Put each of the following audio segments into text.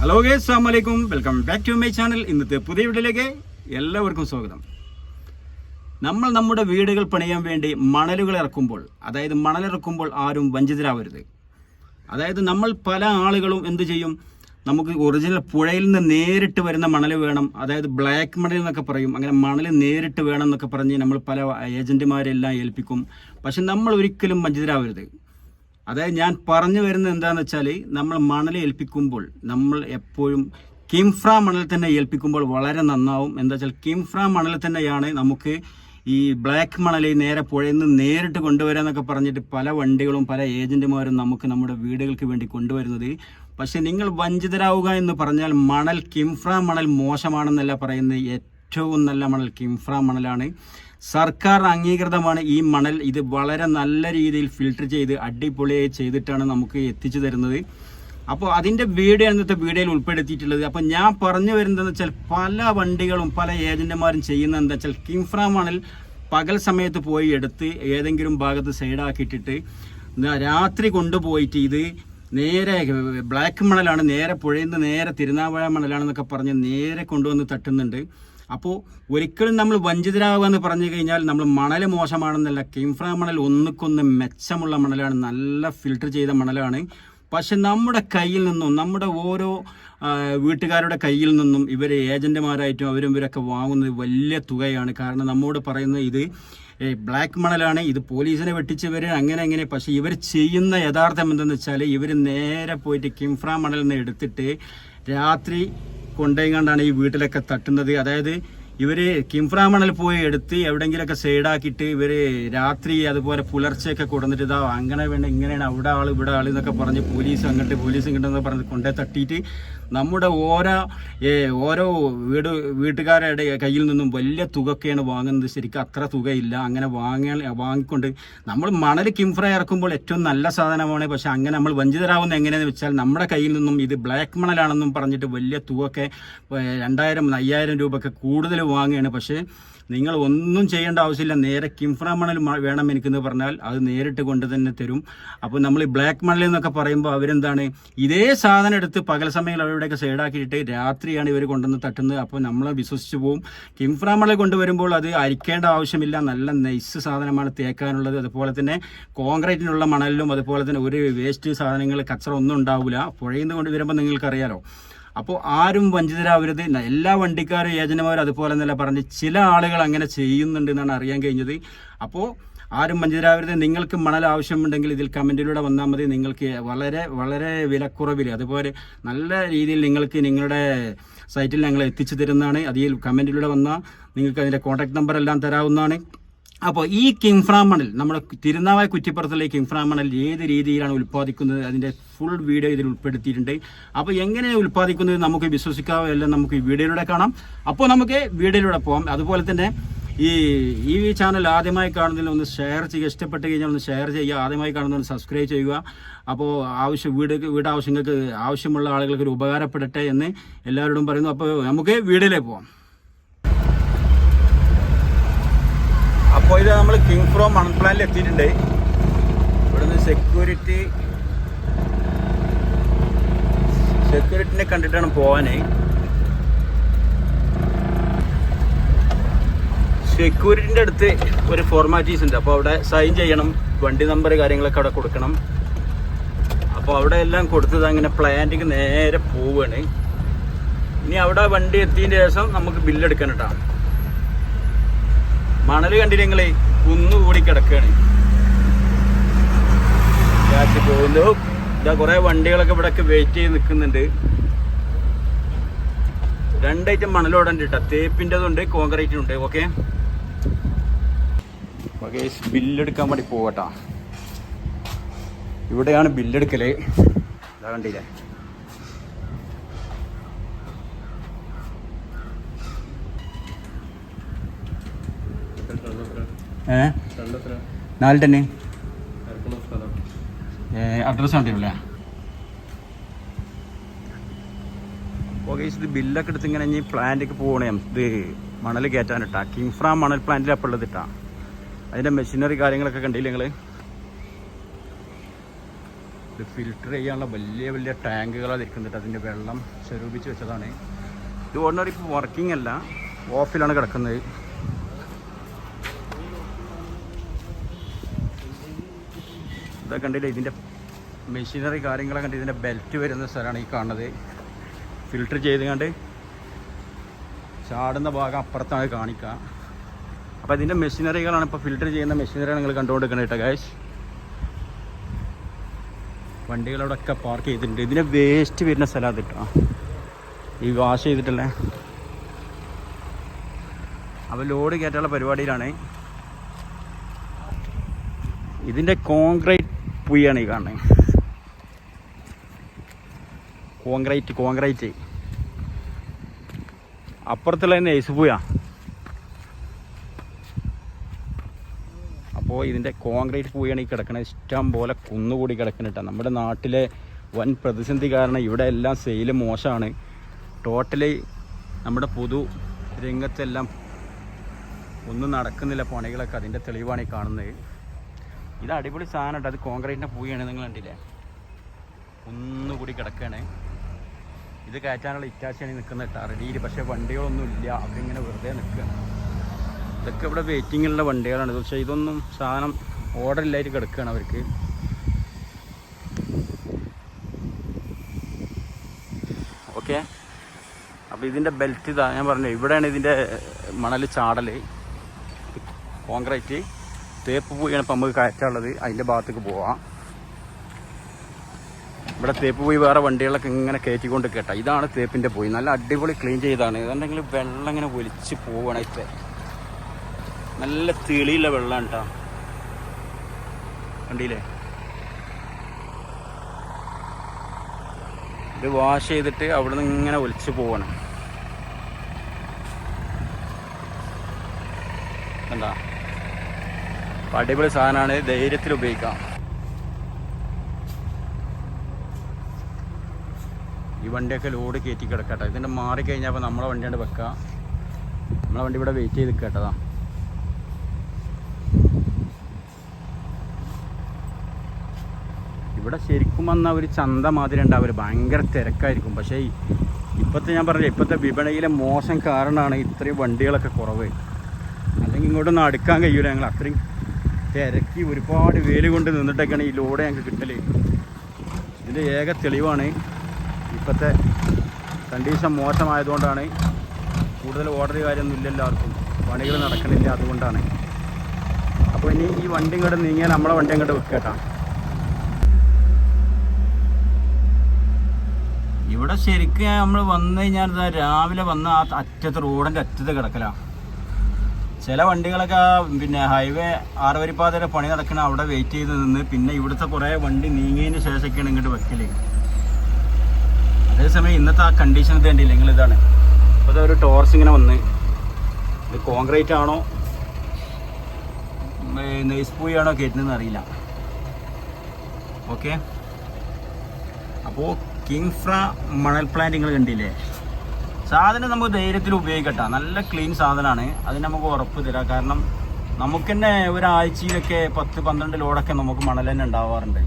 Hello guys, അസ്സലാമു അലൈക്കും. Welcome back to my channel. ഇന്നത്തെ പുതിയ വീഡിയോയിലേക്ക് എല്ലാവർക്കും സ്വാഗതം. നമ്മൾ നമ്മുടെ വീടുകൾ പണിയാൻ വേണ്ടി മണലുകൾ ഇറക്കുമ്പോൾ, അതായത് മണലിറക്കുമ്പോൾ ആരും വഞ്ചിതരാവരുത്. അതായത് നമ്മൾ പല ആളുകളും എന്ത് ചെയ്യും, നമുക്ക് ഒറിജിനൽ പുഴയിൽ നിന്ന് നേരിട്ട് വരുന്ന മണൽ വേണം, അതായത് ബ്ലാക്ക് മണൽ എന്നൊക്കെ പറയും. അങ്ങനെ മണൽ നേരിട്ട് വേണം എന്നൊക്കെ പറഞ്ഞ് നമ്മൾ പല ഏജന്റുമാരെല്ലാം ഏൽപ്പിക്കും. പക്ഷെ നമ്മൾ ഒരിക്കലും വഞ്ചിതരാവരുത്. അതായത് ഞാൻ പറഞ്ഞു വരുന്നത് എന്താണെന്ന് വെച്ചാൽ, നമ്മൾ മണൽ ഏൽപ്പിക്കുമ്പോൾ നമ്മൾ എപ്പോഴും കിംഫ്ര മണൽ തന്നെ ഏൽപ്പിക്കുമ്പോൾ വളരെ നന്നാവും. എന്താ വെച്ചാൽ കിംഫ്ര മണൽ തന്നെയാണ് നമുക്ക് ഈ ബ്ലാക്ക് മണൽ നേരെ പുഴയിൽ നിന്ന് നേരിട്ട് കൊണ്ടുവരാന്നൊക്കെ പറഞ്ഞിട്ട് പല വണ്ടികളും പല ഏജന്റുമാരും നമുക്ക് നമ്മുടെ വീടുകൾക്ക് വേണ്ടി കൊണ്ടുവരുന്നത്. പക്ഷെ നിങ്ങൾ വഞ്ചിതരാവുക എന്ന് പറഞ്ഞാൽ, മണൽ കിംഫ്ര മണൽ മോശമാണെന്നല്ല പറയുന്നത്. ഏറ്റവും നല്ല മണൽ കിംഫ്ര മണലാണ്. സർക്കാർ അംഗീകൃതമാണ് ഈ മണൽ. ഇത് വളരെ നല്ല രീതിയിൽ ഫിൽട്ടർ ചെയ്ത് അടിപൊളിയായി ചെയ്തിട്ടാണ് നമുക്ക് എത്തിച്ചു തരുന്നത്. അപ്പോൾ അതിൻ്റെ വീഡിയോ ഇന്നത്തെ വീഡിയോയിൽ ഉൾപ്പെടുത്തിയിട്ടുള്ളത്. അപ്പോൾ ഞാൻ പറഞ്ഞു വരുന്നതെന്ന് വെച്ചാൽ, പല വണ്ടികളും പല ഏജന്റുമാരും ചെയ്യുന്നത് എന്താ വെച്ചാൽ, കിംഫ്ര മണൽ പകൽ സമയത്ത് പോയി എടുത്ത് ഏതെങ്കിലും ഭാഗത്ത് സൈഡാക്കിയിട്ടിട്ട് രാത്രി കൊണ്ടുപോയിട്ട് ഇത് നേരെ ബ്ലാക്ക് മണലാണ്, നേരെ പുഴയിൽ നിന്ന് നേരെ തിരുനാവാഴ മണലാണെന്നൊക്കെ പറഞ്ഞ് നേരെ കൊണ്ടുവന്ന് തട്ടുന്നുണ്ട്. അപ്പോൾ ഒരിക്കലും നമ്മൾ വഞ്ചിതരാകുക എന്ന് പറഞ്ഞു കഴിഞ്ഞാൽ, നമ്മൾ മണൽ മോശമാണെന്നല്ല. കിംഫ്ര മണൽ ഒന്നുക്കൊന്ന് മെച്ചമുള്ള മണലാണ്, നല്ല ഫിൽട്ടർ ചെയ്ത മണലാണ്. പക്ഷെ നമ്മുടെ കയ്യിൽ നിന്നും, നമ്മുടെ ഓരോ വീട്ടുകാരുടെ കയ്യിൽ നിന്നും ഇവർ ഏജന്റുമാരായിട്ടും അവരും ഇവരൊക്കെ വാങ്ങുന്നത് വലിയ തുകയാണ്. കാരണം നമ്മോട് പറയുന്നത് ഇത് ബ്ലാക്ക് മണലാണ്, ഇത് പോലീസിനെ വെട്ടിച്ചവർ അങ്ങനെ. പക്ഷെ ഇവർ ചെയ്യുന്ന യഥാർത്ഥം എന്തെന്ന് വെച്ചാൽ, ഇവർ നേരെ പോയിട്ട് കിംഫ്ര മണലിൽ നിന്ന് എടുത്തിട്ട് രാത്രി കൊണ്ടുപോയിക്കൊണ്ടാണ് ഈ വീട്ടിലൊക്കെ തട്ടുന്നത്. അതായത് ഇവർ കിംഫ്ര മണൽ പോയി എടുത്ത് എവിടെയെങ്കിലുമൊക്കെ സൈഡാക്കിയിട്ട് ഇവർ രാത്രി അതുപോലെ പുലർച്ചെയൊക്കെ കൊടുത്തിട്ട് ഇതാ അങ്ങനെ വേണ്ട ഇങ്ങനെയാണ്, അവിടെ ആൾ ഇവിടെ ആൾ എന്നൊക്കെ പറഞ്ഞ് പോലീസ് ഇങ്ങോട്ടെന്ന് പറഞ്ഞ് കൊണ്ടേ തട്ടിയിട്ട് നമ്മുടെ ഓരോ വീട്ടുകാരുടെ കയ്യിൽ നിന്നും വലിയ തുകയൊക്കെയാണ് വാങ്ങുന്നത്. ശരിക്കും അത്ര തുകയില്ല. അങ്ങനെ വാങ്ങിക്കൊണ്ട് നമ്മൾ മണൽ കിംഫ്ര ഇറക്കുമ്പോൾ ഏറ്റവും നല്ല സാധനമാണ്. പക്ഷെ അങ്ങനെ നമ്മൾ വഞ്ചിതരാകുന്നത് എങ്ങനെയാണെന്ന് വെച്ചാൽ, നമ്മുടെ കയ്യിൽ നിന്നും ഇത് ബ്ലാക്ക് മണലാണെന്നും പറഞ്ഞിട്ട് വലിയ തുകയൊക്കെ 2000-5000 രൂപയൊക്കെ കൂടുതൽ വാങ്ങുകയാണ്. പക്ഷേ നിങ്ങൾ ഒന്നും ചെയ്യേണ്ട ആവശ്യമില്ല. നേരെ കിംഫ്ര മണൽ വേണം എനിക്കെന്ന് പറഞ്ഞാൽ അത് നേരിട്ട് കൊണ്ട് തന്നെ തരും. അപ്പോൾ നമ്മൾ ഈ ബ്ലാക്ക് മണൽ എന്നൊക്കെ പറയുമ്പോൾ അവരെന്താണ്, ഇതേ സാധനം എടുത്ത് പകൽ സമയങ്ങളിൽ അവരുടെയൊക്കെ സൈഡാക്കിയിട്ട് രാത്രിയാണ് ഇവർ കൊണ്ടുവന്ന് തട്ടുന്നത്. അപ്പോൾ നമ്മൾ വിശ്വസിച്ച് പോവും. കിംഫ്ര മണൽ കൊണ്ടുവരുമ്പോൾ അത് അരിക്കേണ്ട ആവശ്യമില്ല. നല്ല നൈസ് സാധനമാണ് തേക്കാനുള്ളത്. അതുപോലെ തന്നെ കോൺക്രീറ്റിനുള്ള മണലിലും അതുപോലെ തന്നെ ഒരു വേസ്റ്റ് സാധനങ്ങൾ കച്ചറ ഒന്നും ഉണ്ടാവില്ല. പുഴയിൽ നിന്ന് കൊണ്ടുവരുമ്പോൾ നിങ്ങൾക്കറിയാലോ. അപ്പോൾ ആരും വഞ്ചിതരാവരുത്. എല്ലാ വണ്ടിക്കാരും ഏജന്റുമാരും അതുപോലെ തന്നെ പറഞ്ഞ് ചില ആളുകൾ അങ്ങനെ ചെയ്യുന്നുണ്ട് എന്നാണ് അറിയാൻ കഴിഞ്ഞത്. അപ്പോൾ ആരും വഞ്ചിതരാവരുത്. നിങ്ങൾക്ക് മണൽ ആവശ്യമുണ്ടെങ്കിൽ ഇതിൽ കമൻറ്റിലൂടെ വന്നാൽ മതി. നിങ്ങൾക്ക് വളരെ വളരെ വിലക്കുറവിൽ അതുപോലെ നല്ല രീതിയിൽ നിങ്ങൾക്ക് നിങ്ങളുടെ സൈറ്റിൽ ഞങ്ങൾ എത്തിച്ചു തരുന്നതാണ്. അതിൽ കമൻറ്റിലൂടെ വന്നാൽ നിങ്ങൾക്ക് അതിൻ്റെ കോൺടാക്ട് നമ്പർ എല്ലാം തരാവുന്നതാണ്. അപ്പോൾ ഈ കിംഫ്ര മണൽ, നമ്മുടെ തിരുനാവായ കുറ്റിപ്പുറത്തുള്ള കിംഫ്ര മണൽ ഏത് രീതിയിലാണ് ഉൽപ്പാദിക്കുന്നത് അതിൻ്റെ ഫുൾ വീഡിയോ ഇതിൽ ഉൾപ്പെടുത്തിയിട്ടുണ്ട്. അപ്പോൾ എങ്ങനെയാണ് ഉൽപ്പാദിക്കുന്നത് നമുക്ക് വിശ്വസിക്കാവോ എല്ലാം നമുക്ക് ഈ വീഡിയോയിലൂടെ കാണാം. അപ്പോൾ നമുക്ക് വീഡിയോയിലൂടെ പോകാം. അതുപോലെ തന്നെ ഈ ചാനൽ ആദ്യമായി കാണുന്നതിൽ ഒന്ന് ഷെയർ ചെയ്യുക, ഇഷ്ടപ്പെട്ട് കഴിഞ്ഞാൽ ഒന്ന് ഷെയർ ചെയ്യുക, ആദ്യമായി കാണുന്നതിന് സബ്സ്ക്രൈബ് ചെയ്യുക. അപ്പോൾ വീട് ആവശ്യങ്ങൾക്ക് ആവശ്യമുള്ള ആളുകൾക്ക് ഒരു ഉപകാരപ്പെടട്ടെ എന്ന് എല്ലാവരോടും പറയുന്നു. അപ്പോൾ നമുക്ക് വീഡിയോയിലേക്ക് പോകാം. അപ്പോൾ ഇത് നമ്മൾ കിംഫ്ര മണൽ പ്ലാന്റിൽ എത്തിയിട്ടുണ്ട്. ഇവിടുന്ന് സെക്യൂരിറ്റിനെ കണ്ടിട്ടാണ് പോകാൻ. സെക്യൂരിറ്റിൻ്റെ അടുത്ത് ഒരു ഫോർമാലിറ്റീസ് ഉണ്ട്. അപ്പോൾ അവിടെ സൈൻ ചെയ്യണം, വണ്ടി നമ്പർ കാര്യങ്ങളൊക്കെ അവിടെ കൊടുക്കണം. അപ്പോൾ അവിടെ എല്ലാം കൊടുത്തത് അങ്ങനെ പ്ലാന്റിക്ക് നേരെ പോവുകയാണ്. ഇനി അവിടെ വണ്ടി എത്തിയതിന് ശേഷം നമുക്ക് ബില്ലെടുക്കാൻ കേട്ടോ. മണൽ കണ്ടില്ല, കുന്നുകൂടി കിടക്കുകയാണ്. രാത്രി പോകുന്നു. ഇതാ കുറേ വണ്ടികളൊക്കെ ഇവിടെയൊക്കെ വെയിറ്റ് ചെയ്ത് നിൽക്കുന്നുണ്ട്. 2 ഐറ്റം മണലോടെ ഉണ്ട് കേട്ടോ. തേപ്പിൻ്റെതുണ്ട്, കോൺക്രീറ്റിനുണ്ട്. ഓക്കെ, ബില്ലെടുക്കാൻ വേണ്ടി പോകട്ടോ. ഇവിടെയാണ് ബില്ലെടുക്കല്. ഇതാ കണ്ടില്ലേ, നാല് തന്നെ അഡ്രസ് കണ്ടില്ലേ. ഓക്കെ, ഇത് ബില്ലൊക്കെ എടുത്ത് ഇങ്ങനെ ഇനി പ്ലാന്റിലേക്ക് പോകണേ. ഇത് മണൽ കയറ്റാനിട്ടാ കിംഫ്ര മണൽ പ്ലാന്റിൽ അപ്പോൾ ഉള്ളത് ഇട്ടാ. അതിൻ്റെ മെഷീനറി കാര്യങ്ങളൊക്കെ കണ്ടില്ല നിങ്ങൾ. ഇത് ഫിൽറ്റർ ചെയ്യാനുള്ള വലിയ വലിയ ടാങ്കുകളാണ് ഇരിക്കുന്നുണ്ട്. അതിൻ്റെ വെള്ളം സ്വരൂപിച്ച് വെച്ചതാണ്. ഇത് ഓർഡിനറി ഇപ്പോൾ വർക്കിംഗ് അല്ല, ഓഫിലാണ് കിടക്കുന്നത്. ഇതൊക്കെ കണ്ടില്ല, ഇതിൻ്റെ മെഷീനറി കാര്യങ്ങളൊക്കെ കണ്ട് ഇതിൻ്റെ ബെൽറ്റ് വരുന്ന സ്ഥലമാണ് ഈ കാണുന്നത്. ഫിൽറ്റർ ചെയ്ത് കണ്ട് ചാടുന്ന ഭാഗം അപ്പുറത്താണ് കാണിക്കുക. അപ്പോൾ ഇതിൻ്റെ മെഷീനറികളാണ്, ഇപ്പോൾ ഫിൽറ്റർ ചെയ്യുന്ന മെഷീനറിയാണ് നിങ്ങൾ കണ്ടുകൊണ്ടിരിക്കുന്നത് കേട്ടോ ഗൈസ്. വണ്ടികളോടൊക്കെ പാർക്ക് ചെയ്തിട്ടുണ്ട്. ഇതിൻ്റെ വേസ്റ്റ് വരുന്ന സ്ഥലം അത് കേട്ടോ, ഈ വാഷ് ചെയ്തിട്ടല്ലേ. അപ്പോൾ ലോഡ് കയറ്റാനുള്ള പരിപാടിയിലാണ്. ഇതിൻ്റെ കോൺക്രീറ്റ് പുയ്യാണ് ഈ കാണുന്നത്. കോൺക്രീറ്റ് അപ്പുറത്തുള്ള ഐസ് പുയ. അപ്പോൾ ഇതിൻ്റെ കോൺക്രീറ്റ് പുയാണ് ഈ കിടക്കുന്നത്. ഇഷ്ടം പോലെ കുന്നുകൂടി കിടക്കുന്നുണ്ട്. നമ്മുടെ നാട്ടിലെ വൻ പ്രതിസന്ധി കാരണം ഇവിടെ എല്ലാം സെയിൽ മോശമാണ്. ടോട്ടലി നമ്മുടെ പൊതു രംഗത്തെല്ലാം ഒന്നും നടക്കുന്നില്ല പണികളൊക്കെ. അതിൻ്റെ തെളിവാണ് ഈ കാണുന്നത്. ഇത് അടിപൊളി സാധനം കേട്ടോ. അത് കോൺക്രീറ്റിൻ്റെ പൂയാണ്, നിങ്ങൾ കണ്ടില്ലേ, ഒന്നുകൂടി കിടക്കുകയാണ്. ഇത് കയറ്റാനുള്ള ഇറ്റാച്ചിയാണ് നിൽക്കുന്നത് കേട്ടോ റെഡിയിൽ. പക്ഷേ വണ്ടികളൊന്നും ഇല്ല, അവരിങ്ങനെ വെറുതെ നിൽക്കുകയാണ്. ഇതൊക്കെ ഇവിടെ വെയിറ്റിങ്ങിലുള്ള വണ്ടികളാണ്. പക്ഷേ ഇതൊന്നും സാധനം ഓർഡറില്ലായിട്ട് കിടക്കുകയാണ് അവർക്ക്. ഓക്കെ, അപ്പോൾ ഇതിൻ്റെ ബെൽറ്റ് ഇതാ ഞാൻ പറഞ്ഞു. ഇവിടെയാണ് ഇതിൻ്റെ മണൽ ചാടൽ. കോൺക്രീറ്റ് തേപ്പ് പോയാണ് ഇപ്പം നമുക്ക് കയറ്റാനുള്ളത്. അതിൻ്റെ ഭാഗത്തേക്ക് പോവാം. ഇവിടെ തേപ്പ് പോയി വേറെ വണ്ടികളൊക്കെ ഇങ്ങനെ കയറ്റിക്കൊണ്ട് കേട്ടോ. ഇതാണ് തേപ്പിൻ്റെ പോയി. നല്ല അടിപൊളി ക്ലീൻ ചെയ്താണ്. ഇതുണ്ടെങ്കിൽ വെള്ളം ഇങ്ങനെ ഒലിച്ച് പോവുകയാണ്. ഇപ്പം നല്ല തെളിയുള്ള വെള്ളമാണ് കേട്ടോ, കണ്ടില്ലേ. ഇത് വാഷ് ചെയ്തിട്ട് അവിടെ നിന്ന് ഇങ്ങനെ ഒലിച്ച് പോവാണ്. കണ്ടാ, അടിപൊളി സാധനമാണ്, ധൈര്യത്തിൽ ഉപയോഗിക്കാം. ഈ വണ്ടിയൊക്കെ ലോഡ് കയറ്റി കിടക്കട്ടെ. ഇതിൻ്റെ മാറിക്കഴിഞ്ഞാൽ അപ്പോൾ നമ്മളെ വണ്ടിയാണ്ട് വെക്കാം. നമ്മളെ വണ്ടി ഇവിടെ വെയിറ്റ് ചെയ്ത് കേട്ടതാ. ഇവിടെ ശരിക്കും വന്നാൽ ഒരു ചന്ത മാതിരി ഉണ്ടാവും. ഭയങ്കര തിരക്കായിരിക്കും. പക്ഷേ ഇപ്പോഴത്തെ ഞാൻ പറഞ്ഞില്ല, ഇപ്പോഴത്തെ വിപണിയിലെ മോശം കാരണമാണ് ഇത്രയും വണ്ടികളൊക്കെ കുറവ്. അല്ലെങ്കിൽ ഇങ്ങോട്ടൊന്നും അടുക്കാൻ കഴിയൂല. ഞങ്ങൾ അത്രയും തിരക്കി ഒരുപാട് വേല് കൊണ്ട് നിന്നിട്ടൊക്കെയാണ് ഈ ലോഡ് ഞങ്ങൾക്ക് കിട്ടൽ. ഇതിൻ്റെ ഏക തെളിവാണ് ഇപ്പോഴത്തെ കണ്ടീഷൻ മോശമായതുകൊണ്ടാണ്. കൂടുതൽ ഓർഡർ കാര്യമൊന്നും ഇല്ല, എല്ലാവർക്കും പണികൾ നടക്കണില്ല, അതുകൊണ്ടാണ്. അപ്പോൾ ഇനി ഈ വണ്ടി ഇങ്ങോട്ട് നീങ്ങിയാൽ നമ്മളെ വണ്ടി അങ്ങോട്ട് വെക്കട്ടാ. ഇവിടെ ശരിക്കും നമ്മൾ വന്നു കഴിഞ്ഞാൽ രാവിലെ വന്ന് ആ അറ്റത്ത് റോഡിൻ്റെ അറ്റത്ത് കിടക്കലാണ്. ചില വണ്ടികളൊക്കെ പിന്നെ ഹൈവേ 6 വരിപ്പാതയുടെ പണി നടക്കുന്ന അവിടെ വെയിറ്റ് ചെയ്ത് നിന്ന് പിന്നെ ഇവിടുത്തെ കുറേ വണ്ടി നീങ്ങിയതിന് ശേഷമൊക്കെയാണ് ഇങ്ങോട്ട് വെക്കല്. അതേസമയം ഇന്നത്തെ ആ കണ്ടീഷൻ വേണ്ടിയില്ല. നിങ്ങൾ ഇതാണ് ഇപ്പോൾ ഒരു ടോർച്ച് ഇങ്ങനെ വന്ന്, ഇത് കോൺക്രീറ്റ് ആണോ നെയ്സ് പൂയാണോ കയറ്റുന്നതെന്ന് അറിയില്ല. ഓക്കെ, അപ്പോൾ കിങ്ഫ്ര മണൽ പ്ലാന്റ് നിങ്ങൾ കണ്ടില്ലേ. സാധനം നമുക്ക് ധൈര്യത്തിൽ ഉപയോഗിക്കട്ടെ. നല്ല ക്ലീൻ സാധനമാണ്, അതിന് നമുക്ക് ഉറപ്പ് തരാം. കാരണം നമുക്ക് തന്നെ ഒരാഴ്ചയിലൊക്കെ 10-12 ലോഡൊക്കെ നമുക്ക് മണൽ തന്നെ ഉണ്ടാവാറുണ്ട്.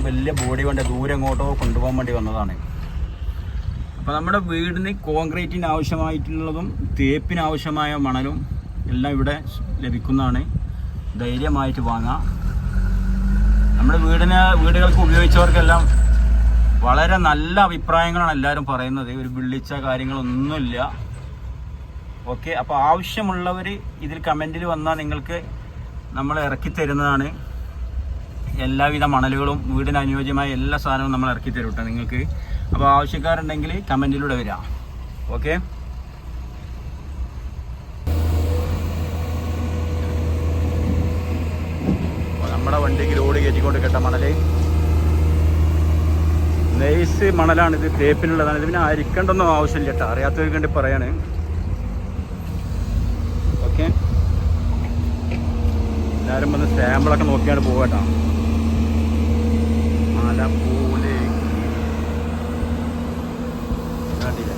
വലിയ ബോഡി കൊണ്ട് ദൂരെ എങ്ങോട്ടോ കൊണ്ടുപോകാൻ വേണ്ടി വന്നതാണ്. അപ്പോൾ നമ്മുടെ വീടിന് കോൺക്രീറ്റിന് ആവശ്യമായിട്ടുള്ളതും തേപ്പിന് ആവശ്യമായ മണലും എല്ലാം ഇവിടെ ലഭിക്കുന്നതാണ്. ധൈര്യമായിട്ട് വാങ്ങാം. നമ്മുടെ വീടുകൾക്ക് ഉപയോഗിച്ചവർക്കെല്ലാം വളരെ നല്ല അഭിപ്രായങ്ങളാണ് എല്ലാവരും പറയുന്നത്. ഒരു വിളിച്ച കാര്യങ്ങളൊന്നുമില്ല. ഓക്കെ, അപ്പോൾ ആവശ്യമുള്ളവർ ഇതിൽ കമൻറ്റിൽ വന്നാൽ നിങ്ങൾക്ക് നമ്മൾ ഇറക്കി തരുന്നതാണ്. എല്ലാവിധ മണലുകളും വീടിന് അനുയോജ്യമായ എല്ലാ സാധനവും നമ്മൾ ഇറക്കി തരും കേട്ടോ നിങ്ങൾക്ക്. അപ്പോൾ ആവശ്യക്കാരുണ്ടെങ്കിൽ കമൻറ്റിലൂടെ വരാം. ഓക്കെ, നമ്മുടെ വണ്ടിക്ക് ലോഡ് കയറ്റിക്കൊണ്ട് കേട്ട മണല് നൈസ് മണലാണ്. ഇത് തേപ്പിനുള്ളതാണ്. ഇത് പിന്നെ അരിക്കണ്ടൊന്നും ആവശ്യമില്ല കേട്ടോ, അറിയാത്തവർക്ക് വേണ്ടി പറയാണ്. ഓക്കെ, എല്ലാവരും വന്ന് സാമ്പിളൊക്കെ നോക്കിയാണ് പോകട്ടോ. മല പോലെ കാട്ടില്ല.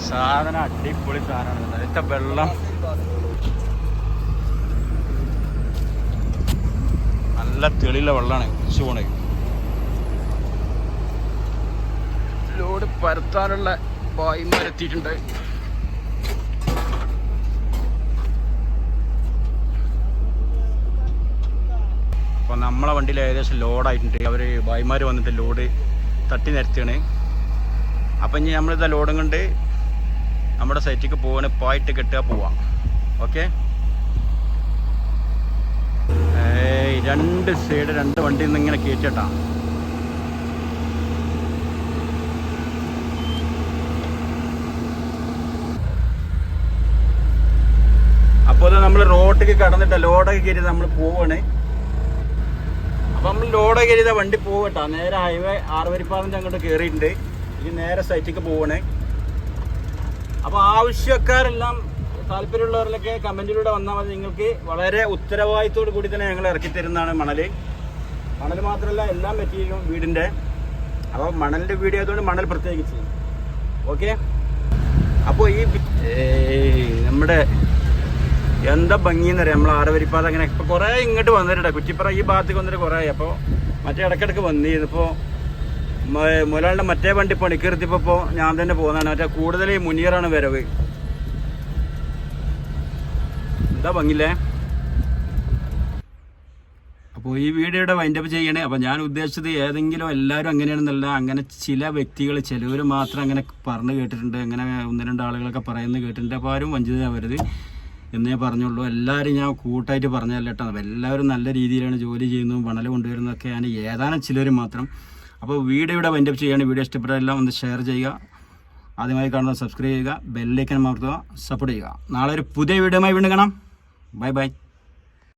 സാധനം അടിപൊളി സാധനമാണ്. അതിലത്തെ വെള്ളം നല്ല തെളിയുള്ള വെള്ളമാണ്. കുടിച്ചു പോണേ ലോഡ് പരത്താനുള്ള ബായിമാരെത്തിയിട്ടുണ്ട്. അപ്പോൾ നമ്മളെ വണ്ടിയിൽ ഏകദേശം ലോഡായിട്ടുണ്ട്. അവർ ബായിമാർ വന്നിട്ട് ലോഡ് തട്ടി നിരത്തിയാണ്. അപ്പം ഇനി നമ്മളിതാ ലോഡും കൊണ്ട് നമ്മുടെ സൈറ്റിലേക്ക് പോവാണ്. പോയിട്ട് കെട്ടുക പോവാം. ഓക്കെ, രണ്ട് സൈഡ് രണ്ട് വണ്ടിയിൽ നിന്ന് ഇങ്ങനെ കയറ്റിട്ടാ. അപ്പോൾ നമ്മൾ റോഡിലേക്ക് കടന്നിട്ട് ലോഡൊക്കെ കയറി നമ്മൾ പോവാണ്. അപ്പം നമ്മൾ ലോഡൊക്കെ കയറിയതാ വണ്ടി പോകട്ടാ. നേരെ ഹൈവേ 6 വരിപ്പാതിൻ്റെ അങ്ങോട്ട് കയറിയിട്ടുണ്ട്. ഇനി നേരെ സൈറ്റിലേക്ക് പോവാണ്. അപ്പോൾ ആവശ്യക്കാരെല്ലാം താല്പര്യമുള്ളവരിലൊക്കെ കമൻറ്റിലൂടെ വന്നാൽ മതി. നിങ്ങൾക്ക് വളരെ ഉത്തരവാദിത്തോടു കൂടി തന്നെ ഞങ്ങൾ ഇറക്കി തരുന്നതാണ് മണൽ മാത്രമല്ല എല്ലാ മെറ്റീരിയലും വീടിൻ്റെ. അപ്പോൾ മണലിൻ്റെ വീഡിയോ ആയതുകൊണ്ട് മണൽ പ്രത്യേകിച്ച്. ഓക്കെ, അപ്പോൾ ഈ നമ്മുടെ എന്താ ഭംഗിയെന്ന് അറിയാം. നമ്മൾ 6 വരിപ്പാത അങ്ങനെ ഇപ്പോൾ കുറേ ഇങ്ങോട്ട് വന്നിട്ടുണ്ട്. കുറ്റിപ്പുറം ഈ ഭാഗത്തേക്ക് വന്നിട്ട് കുറേ. അപ്പോൾ മറ്റേ ഇടയ്ക്കിടയ്ക്ക് വന്നിരുന്നിപ്പോൾ മുതലാളിയുടെ മറ്റേ വണ്ടി പണിക്കെടുത്തിപ്പോൾ ഞാൻ തന്നെ പോകുന്നതാണ്. മറ്റേ കൂടുതൽ മുനിയറാണ് വരവ്. എന്താ ഭംഗില്ലേ. അപ്പോൾ ഈ വീഡിയോയുടെ വൈൻഡപ്പ് ചെയ്യണേ. അപ്പോൾ ഞാൻ ഉദ്ദേശിച്ചത് ഏതെങ്കിലും എല്ലാവരും അങ്ങനെയാണെന്നല്ല. അങ്ങനെ ചില വ്യക്തികൾ ചിലവർ മാത്രം അങ്ങനെ പറഞ്ഞു കേട്ടിട്ടുണ്ട്. അങ്ങനെ 1-2 ആളുകളൊക്കെ പറയുന്നത് കേട്ടിട്ടുണ്ട്. അപ്പോൾ ആരും വഞ്ചിതരാവരുത് എന്നേ പറഞ്ഞുള്ളൂ. എല്ലാവരും ഞാൻ കൂട്ടായിട്ട് പറഞ്ഞതല്ല കേട്ടോ. അപ്പോൾ എല്ലാവരും നല്ല രീതിയിലാണ് ജോലി ചെയ്യുന്നതും മണൽ കൊണ്ടുവരുന്നതൊക്കെ ഞാൻ ഏതാനും ചിലർ മാത്രം. അപ്പോൾ വീഡിയോയുടെ വൈൻഡപ്പ് ചെയ്യുകയാണ്. വീഡിയോ ഇഷ്ടപ്പെട്ടതെല്ലാം ഒന്ന് ഷെയർ ചെയ്യുക. ആദ്യമായി കാണുന്നത് സബ്സ്ക്രൈബ് ചെയ്യുക. ബെല്ലൈക്കൻ അമർത്തുക. സപ്പോർട്ട് ചെയ്യുക. നാളെ ഒരു പുതിയ വീഡിയോയുമായി വീണ്ടും കാണാം. Bye bye.